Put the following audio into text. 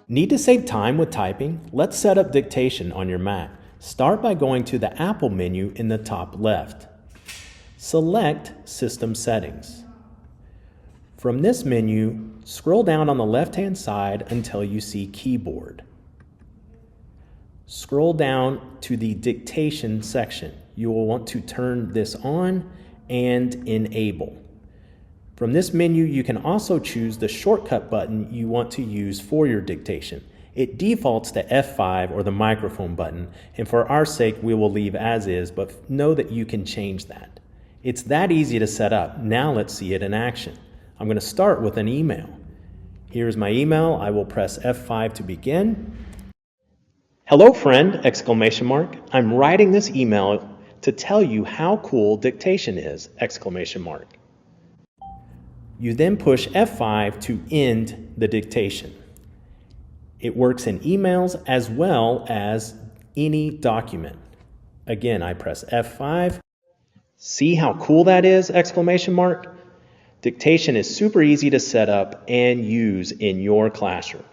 Need to save time with typing? Let's set up dictation on your Mac. Start by going to the Apple menu in the top left. Select System Settings. From this menu, scroll down on the left-hand side until you see Keyboard. Scroll down to the Dictation section. You will want to turn this on and enable. From this menu, you can also choose the shortcut button you want to use for your dictation. It defaults to F5 or the microphone button, and for our sake, we will leave as is, but know that you can change that. It's that easy to set up. Now let's see it in action. I'm going to start with an email. Here's my email. I will press F5 to begin. Hello friend, exclamation mark. I'm writing this email to tell you how cool dictation is, exclamation mark. You then push F5 to end the dictation. It works in emails as well as any document. Again, I press F5. See how cool that is, exclamation mark. Dictation is super easy to set up and use in your classroom.